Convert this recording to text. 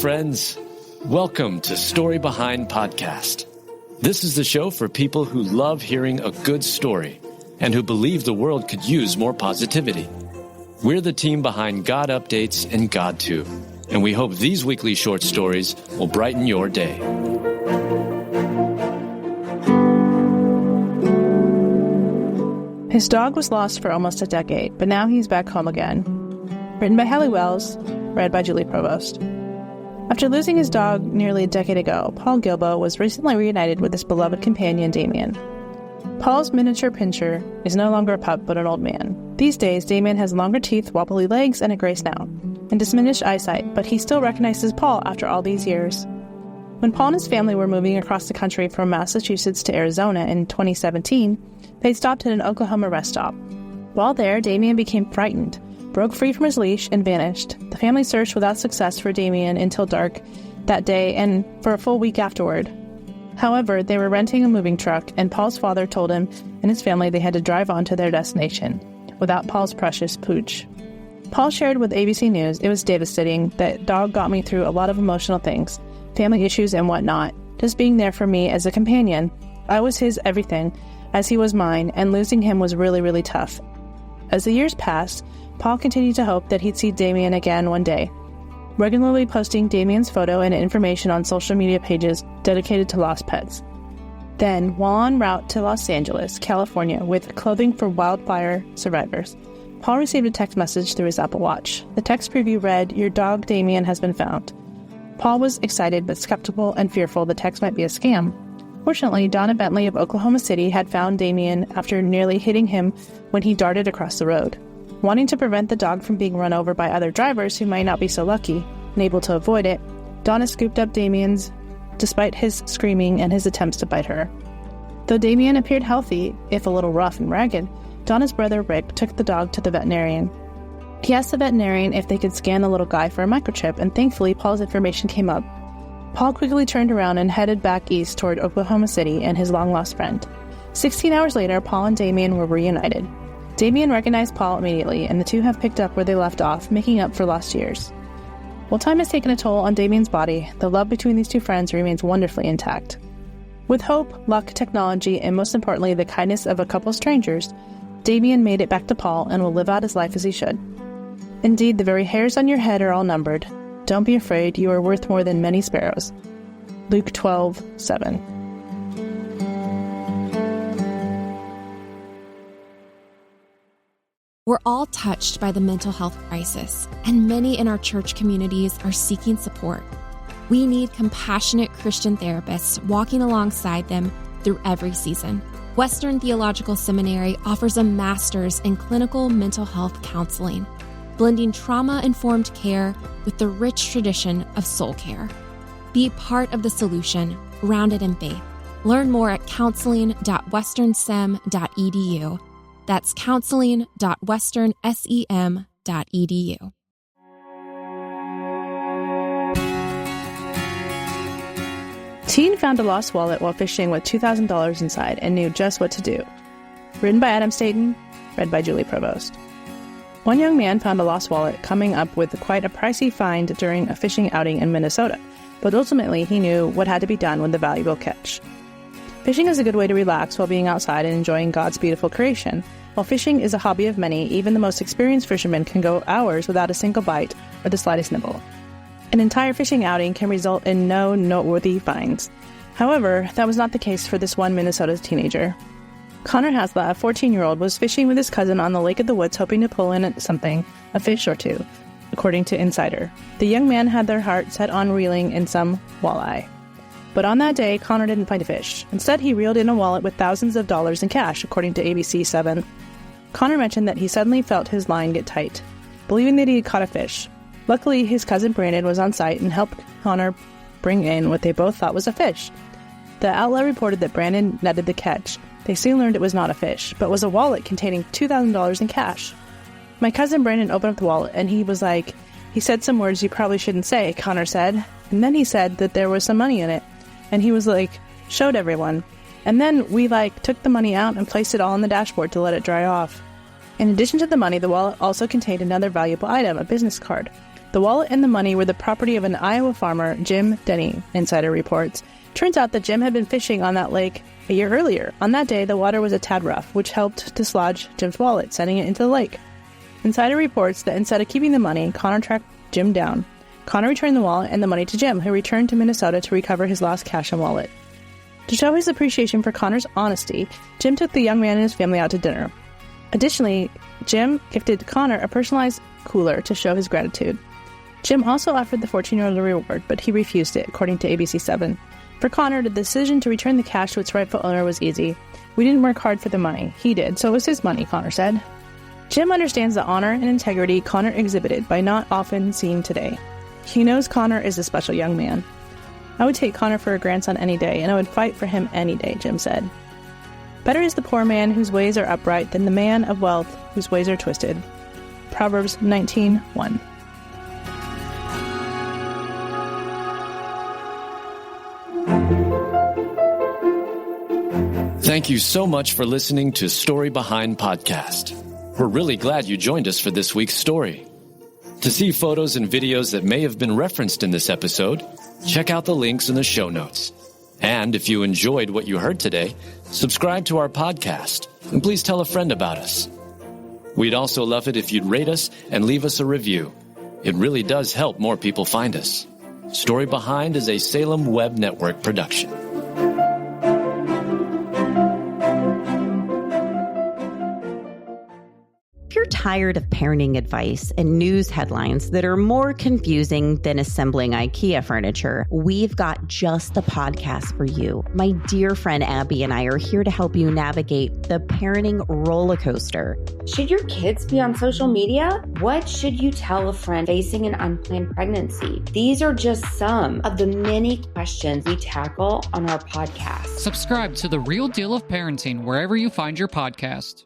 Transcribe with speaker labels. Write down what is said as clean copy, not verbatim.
Speaker 1: friends. Welcome to Story Behind Podcast. This is the show for people who love hearing a good story and who believe the world could use more positivity. We're the team behind GodUpdates and God2, and we hope these weekly short stories will brighten your day.
Speaker 2: His dog was lost for almost a decade, but now he's back home again. Written by Hallie Wells, read by Julie Provost. After losing his dog nearly a decade ago, Paul Guilbeault was recently reunited with his beloved companion, Damian. Paul's miniature pinscher is no longer a pup, but an old man. These days, Damian has longer teeth, wobbly legs, and a gray snout, and diminished eyesight, but he still recognizes Paul after all these years. When Paul and his family were moving across the country from Massachusetts to Arizona in 2017, they stopped at an Oklahoma rest stop. While there, Damian became frightened, broke free from his leash, and vanished. The family searched without success for Damian until dark that day and for a full week afterward. However, they were renting a moving truck, and Paul's father told him and his family they had to drive on to their destination without Paul's precious pooch. Paul shared with ABC News, "It was devastating. That dog got me through a lot of emotional things, family issues and whatnot. Just being there for me as a companion. I was his everything, as he was mine, and losing him was really, really tough." As the years passed, Paul continued to hope that he'd see Damian again one day, regularly posting Damian's photo and information on social media pages dedicated to lost pets. Then, while en route to Los Angeles, California, with clothing for wildfire survivors, Paul received a text message through his Apple Watch. The text preview read, "Your dog Damian has been found." Paul was excited but skeptical and fearful the text might be a scam. Fortunately, Donna Bentley of Oklahoma City had found Damian after nearly hitting him when he darted across the road. Wanting to prevent the dog from being run over by other drivers who might not be so lucky and able to avoid it, Donna scooped up Damian's despite his screaming and his attempts to bite her. Though Damian appeared healthy, if a little rough and ragged, Donna's brother Rick took the dog to the veterinarian. He asked the veterinarian if they could scan the little guy for a microchip, and thankfully Paul's information came up. Paul quickly turned around and headed back east toward Oklahoma City and his long-lost friend. 16 hours later, Paul and Damian were reunited. Damian recognized Paul immediately, and the two have picked up where they left off, making up for lost years. While time has taken a toll on Damian's body, the love between these two friends remains wonderfully intact. With hope, luck, technology, and most importantly, the kindness of a couple strangers, Damian made it back to Paul and will live out his life as he should. Indeed, the very hairs on your head are all numbered. Don't be afraid, you are worth more than many sparrows. Luke 12:7.
Speaker 3: We're all touched by the mental health crisis, and many in our church communities are seeking support. We need compassionate Christian therapists walking alongside them through every season. Western Theological Seminary offers a master's in clinical mental health counseling, blending trauma-informed care with the rich tradition of soul care. Be part of the solution, grounded in faith. Learn more at counseling.westernsem.edu. That's counseling.westernsem.edu.
Speaker 2: Teen found a lost wallet while fishing with $2,000 inside and knew just what to do. Written by Adam Staten, read by Julie Provost. One young man found a lost wallet coming up with quite a pricey find during a fishing outing in Minnesota, but ultimately he knew what had to be done with the valuable catch. Fishing is a good way to relax while being outside and enjoying God's beautiful creation. While fishing is a hobby of many, even the most experienced fishermen can go hours without a single bite or the slightest nibble. An entire fishing outing can result in no noteworthy finds. However, that was not the case for this one Minnesota teenager. Connor Hasla, a 14-year-old, was fishing with his cousin on the lake of the woods hoping to pull in something, a fish or two, according to Insider. The young man had their heart set on reeling in some walleye. But on that day, Connor didn't find a fish. Instead, he reeled in a wallet with thousands of dollars in cash, according to ABC 7. Connor mentioned that he suddenly felt his line get tight, believing that he had caught a fish. Luckily, his cousin Brandon was on site and helped Connor bring in what they both thought was a fish. The outlet reported that Brandon netted the catch. They soon learned it was not a fish, but was a wallet containing $2,000 in cash. My cousin Brandon opened up the wallet, and he said some words you probably shouldn't say, Connor said. And then he said that there was some money in it. And he was showed everyone. And then we took the money out and placed it all on the dashboard to let it dry off. In addition to the money, the wallet also contained another valuable item, a business card. The wallet and the money were the property of an Iowa farmer, Jim Denny, insider reports. Turns out that Jim had been fishing on that lake a year earlier. On that day, the water was a tad rough, which helped dislodge Jim's wallet, sending it into the lake. Insider reports that instead of keeping the money, Connor tracked Jim down. Connor returned the wallet and the money to Jim, who returned to Minnesota to recover his lost cash and wallet. To show his appreciation for Connor's honesty, Jim took the young man and his family out to dinner. Additionally, Jim gifted Connor a personalized cooler to show his gratitude. Jim also offered the 14-year-old a reward, but he refused it, according to ABC7. For Connor, the decision to return the cash to its rightful owner was easy. We didn't work hard for the money. He did, so it was his money, Connor said. Jim understands the honor and integrity Connor exhibited by not often seen today. He knows Connor is a special young man. I would take Connor for a grandson any day, and I would fight for him any day, Jim said. Better is the poor man whose ways are upright than the man of wealth whose ways are twisted. Proverbs 19:1.
Speaker 1: Thank you so much for listening to Story Behind Podcast. We're really glad you joined us for this week's story. To see photos and videos that may have been referenced in this episode, check out the links in the show notes. And if you enjoyed what you heard today, subscribe to our podcast, and please tell a friend about us. We'd also love it if you'd rate us and leave us a review. It really does help more people find us. Story Behind is a Salem Web Network production.
Speaker 4: If you're tired of parenting advice and news headlines that are more confusing than assembling IKEA furniture, we've got just the podcast for you. My dear friend Abby and I are here to help you navigate the parenting roller coaster.
Speaker 5: Should your kids be on social media? What should you tell a friend facing an unplanned pregnancy? These are just some of the many questions we tackle on our podcast.
Speaker 6: Subscribe to The Real Deal of Parenting wherever you find your podcast.